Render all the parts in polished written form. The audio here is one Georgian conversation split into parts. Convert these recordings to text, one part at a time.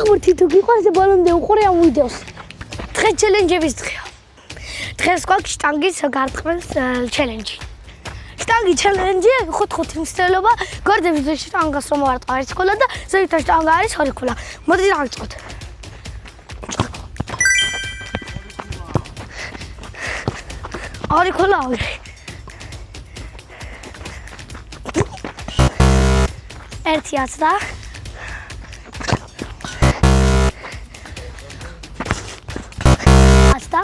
დაგმართი თუ გიყვარს ბოლომდე უყურე ამ ვიდეოს. დღეს ჩელენჯების დღეა. დღეს გვაქვს შტანგის გარტყმის ჩელენჯი. შტანგი ჩელენჯი 5 მცდელობა გარდების შტანგას რომ ვარტყა არის ქოლა და ზეითა შტანგა არის 2 ქოლა. მოდი დავიწყოთ. ორი ქოლა ავიღე. ერთი აცდა. აცდა.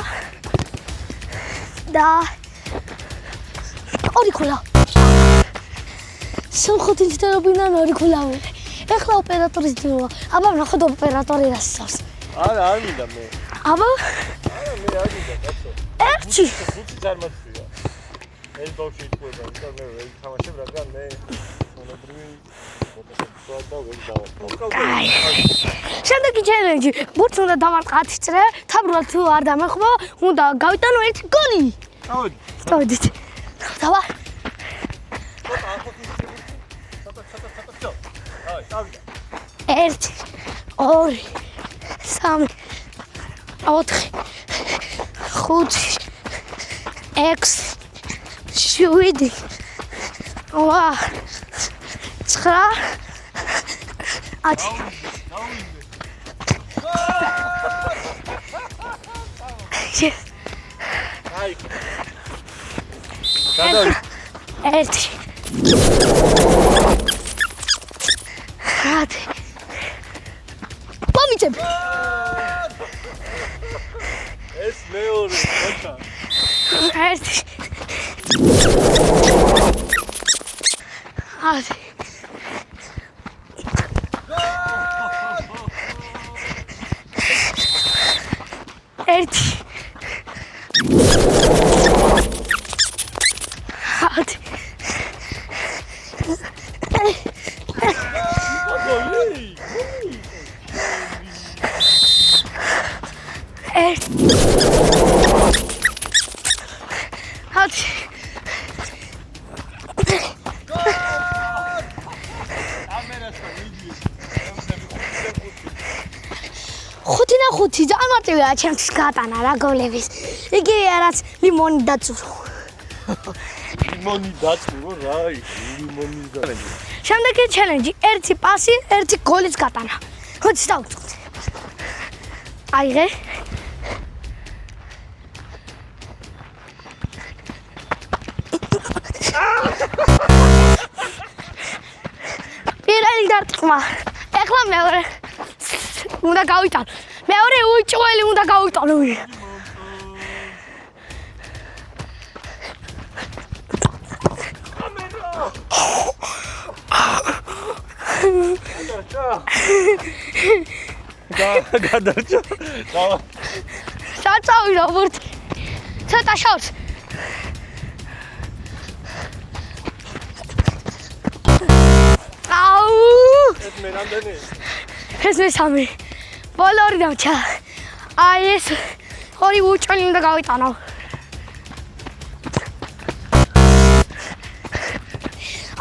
და ორი ქოლა. სამხუთი მცდელობიდან ორი ქოლა ავიღე. ეხლა ოპერატორის დროა. აბა ნახოთ ოპერატორი რას სწავს. არა, არ მინდა მე. აბა? არა, მე არ მინდა, კაცო. ერთი. ხუთი წარმატվია. ეს ბავშვი იყვება, იმიტომ მე ვერ თამაშებ, რადგან მე მონობრივი მოტოციკლა და ვერ დავაყავ. შემდეგი ჩელენჯი. ბურთს უნდა დავარტყა 10 წრე, თაბრულად თუ არ დამეხმო, უნდა გავიტანო ერთი გოლი. დავედი. დავედით. დავა. ერთი, ორი, სამი, ოთხი, ხუთი, ექვსი, შვიდი, 8, 9, 10. აი. გადავი. ერთი. ხათი. მომიწებ. ეს მეორე, ხოთა. ერთი. ხათი. ერთი. ხათი. ხუთი წარმატებია ჩემთვის გატანა რა გოლების. იგივეა რაც ლიმონი დაწურო. ლიმონი დაწურო რა, ლიმონი დაწურო. შემდეგი ჩელენჯი, ერთი პასი, ერთი გოლის გატანა. ხუთი დავწყოთ. აიღე. პირველი დარტყმა. ეხლა მეორე. უნდა გავიტანო. მეორე უჭველი უნდა გავიტანო. გადარჩა. დავა. საწავიდა ბურთი. ცოტა შავს. აუ! ეს მე რამდენი? ეს მესამე. ბოლო ორი დავჭა. აი ეს ორი უჭველი უნდა გავიტანო.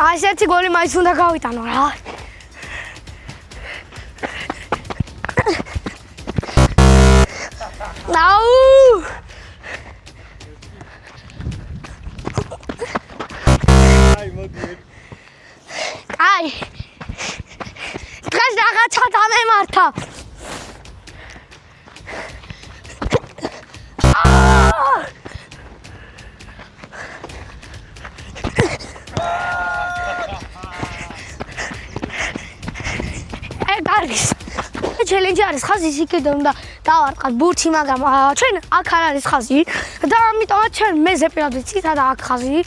აი ესეთი გოლი მაინც უნდა გავიტანო რა. აუ! აი მოდი. აი. დღეს რაღაცა დამემართა. ჩელენჯი არის ხაზი იქიდან უნდა დავარტყათ ბურთი, მაგრამ ჩვენ აქ არ არის ხაზი და ამიტომაც ჩვენ მეზე პირად ვიცით და აქ ხაზი.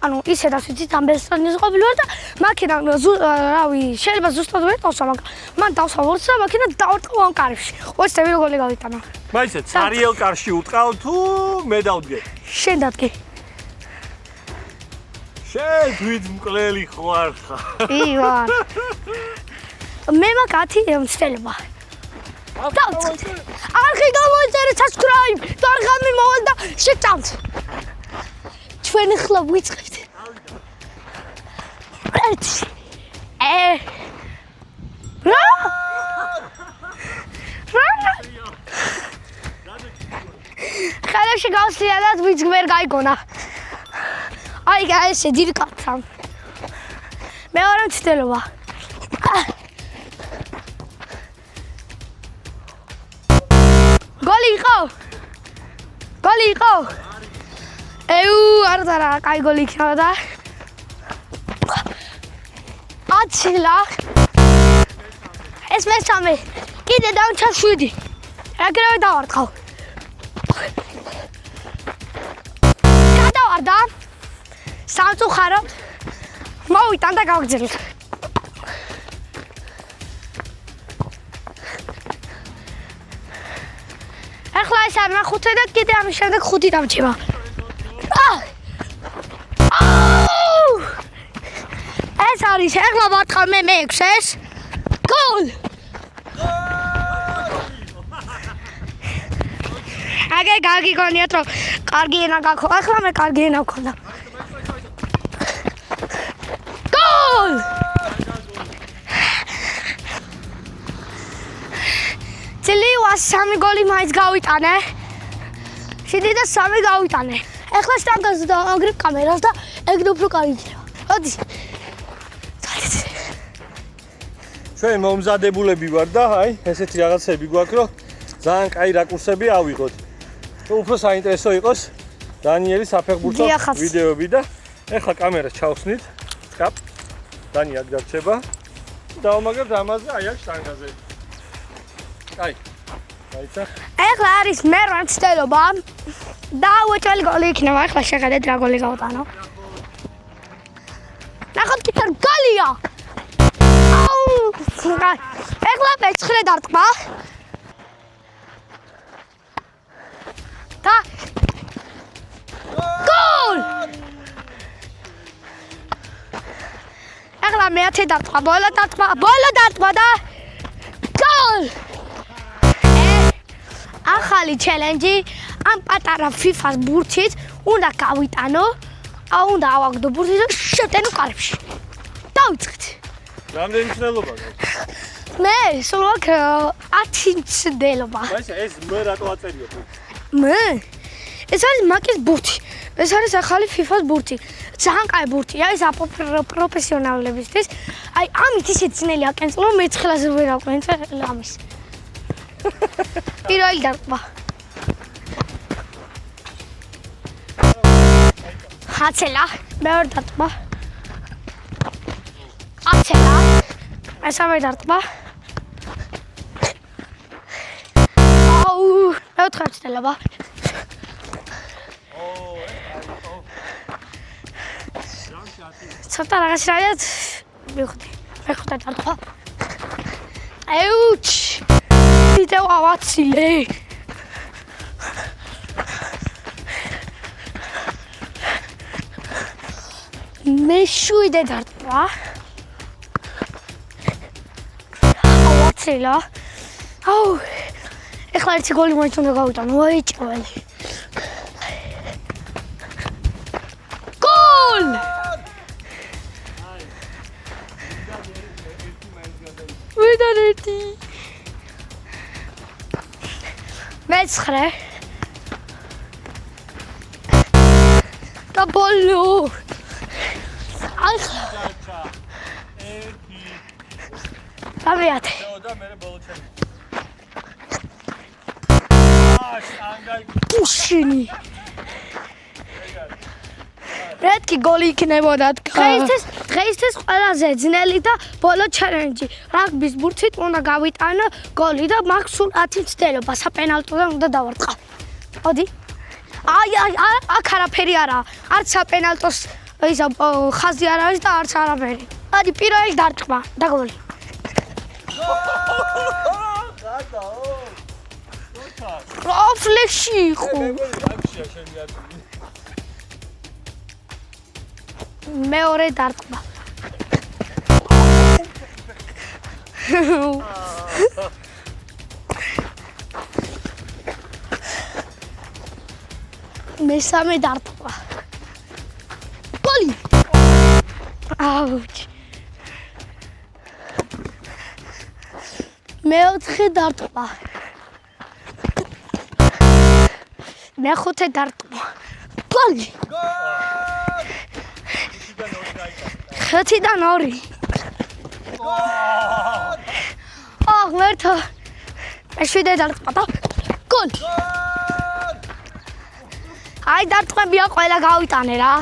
ანუ ისედაც ვიცით ამ ბესტრანის ყოფილვარ და მაქედან რავი შეიძლება ზუსტად ვეტყავსა, მაგრამ მან დავსავორს და მაქედან დავარტყო ამ კარში. ოცდები გოლი გავიტანა. მაინც ცარიელ კარში უტყავ თუ მე დავდგე? შენ დადგე. შენ თვით მკვლელი ხარ ხა. კი ვარ. მე მაგათი მცდელობა. დავწერ. არხი გამოიწერე subscribe და არ გამიმოვალ და შეჭამთ. ჩვენ ახლა ვიწყებთ. ერთი. რა? მაშინ გავსლიადად ვიც ვერ გაიგონა. აი ესე ძირკაცა. მეორე მცდელობა. გოლი იყო? გოლი იყო? არა, კაი გოლი იქნებოდა. აცილა. ეს მესამე. კიდე დამჩა 7. ეგრევე დავარტყავ. გადავარდა. სამწუხაროდ მოვიტან და გავგზავნე. ახლა ეს არ ნახუთე და კიდე ამის შემდეგ 5 დამჭება. ეს არის ახლა ვარტყავ მე 6-ს. გოლ! აგე გაგიგონიათ რომ კარგი ენა გაქვს. ახლა მე კარგი ენა ვქონდა. გოლ! წლივა 3 გოლი მაინც გავიტანე. შიდი და 3 გავიტანე. ახლა შტანგაზე დააგრებ კამერას და ეგრე უფრო კარგი იქნება. მოდი. ჩვენ მომზადებულები ვარ და აი ესეთი რაღაცები გვაქვს რომ ძალიან კაი რაკურსები ავიღოთ. რომ უფრო საინტერესო იყოს დანიელის საფეხბურთო ვიდეოები და ეხლა კამერას ჩავხსნით. სკაპ. დანი აქ დარჩება. დავამაგრებთ ამაზე აი აქ შტანგაზე. აი. აიცა. ახლა არის მერვე მცდელობა. და უეჭველი გოლი იქნება. ახლა შეხედეთ რა გოლი გავუტანო. ნახოთ კიდევ გოლია. ახლა მეცხრე დარტყმა. და გოლ! ახლა მეათე დარტყმა, ბოლო დარტყმა და გოლ! ახალი ჩელენჯი ამ პატარა FIFA-ს ბურთით უნდა გავიტანო. უნდა ავაგდო ბურთი და შევტენო კარებში. დავიწყეთ. რამდენი მცდელობა გაქვს? მე სულ აქვს 10 მცდელობა. ეს მე რატო აწერიო? მე? ეს არის მაკის ბურთი. ეს არის ახალი FIFA-ს ბურთი. ძალიან კაი ბურთია, ეს პროფესიონალებისთვის. აი, ამით ისეთ ძნელი აკენწლო, მე ცხელაზე ვერ აკვენწე ამის. პირველი დარტყმა. აცელა, მეორე დარტყმა. აცელა. მესამე დარტყმა. მეოთხე მცდელობა. ცოტა რაღაცნაირად მივხვდი. მეხუთე დარტყმა. ეუჩ! კიდევ ავაცილე. მეშვიდე დარტყმა. ავაცილა. აუ! ეხლა ერთი გოლი მაინც უნდა გავიტანო, უეჭველი. გოლ! ვიდანეთი. მეცხრე. და ბოლო. ახლა. ამიათ. და მე ბოლო ჩემი. უშინი. მეთქი გოლი იქნებოდა. დღეისთვის ყველაზე ძნელი და ბოლო ჩელენჯი. რაგბის ბურთით უნდა გავიტანო გოლი და მაქვს სულ 10 მცდელობა. საპენალტოდან უნდა დავარტყავ. მოდი. აი, აქ არაფერი არაა. არც საპენალტოს ისა ხაზი არ არის და არც არაფერი. მოდი, პირველი დარტყმა და გოლი. პროფლეში იყო. მეორე დარტყმა. მესამე დარტყმა. გოლი. აუჩ. მეოთხე დარტყმა. მეხუთე დარტყმა. გოლი. 5-დან 2. ღმერთო. მეშვიდე დარტყმა და გოლი. აი დარტყმებია ყველა გავიტანე რა.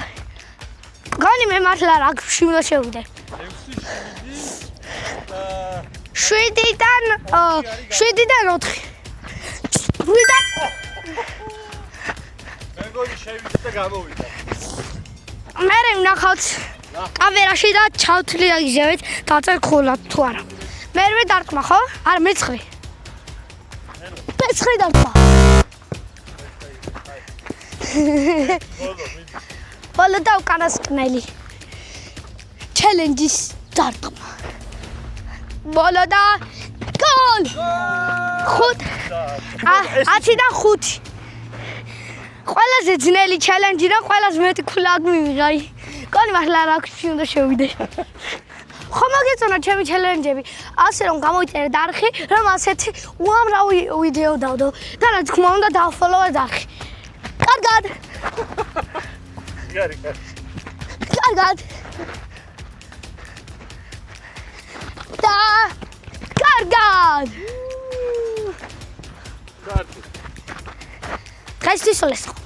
გონი მე მართლა რა გში უნდა შევიდე. 7-დან 4. მე გონი შევიდე და გამოვიდა. მე ვნახავთ კამერაში და ჩავთვლი აგიზევეთ დაწერ ხოლად თუ არა. მერვე დარტყმა ხო? არა მეცხრე. მეცხრე დარტყმა. ბოლო და უკანასკნელი. ჩელენჯის დარტყმა. ბოლო და გოლ! 10-დან 5. ყველაზე ძნელი ჩელენჯი და ყველაზე მეტი ქულა მივიღა. გონი მართლა რა გში უნდა შევიდე. ხომ მოგეწონა ჩემი ჩელენჯები, ასე რომ გამოიწერე დარხი, რომ ასეთი უამრავი ვიდეო დავდო და რა თქმა უნდა დავფოლოვე დარხი. კარგად. კარგად. და კარგად. დღესთვის 올렸어.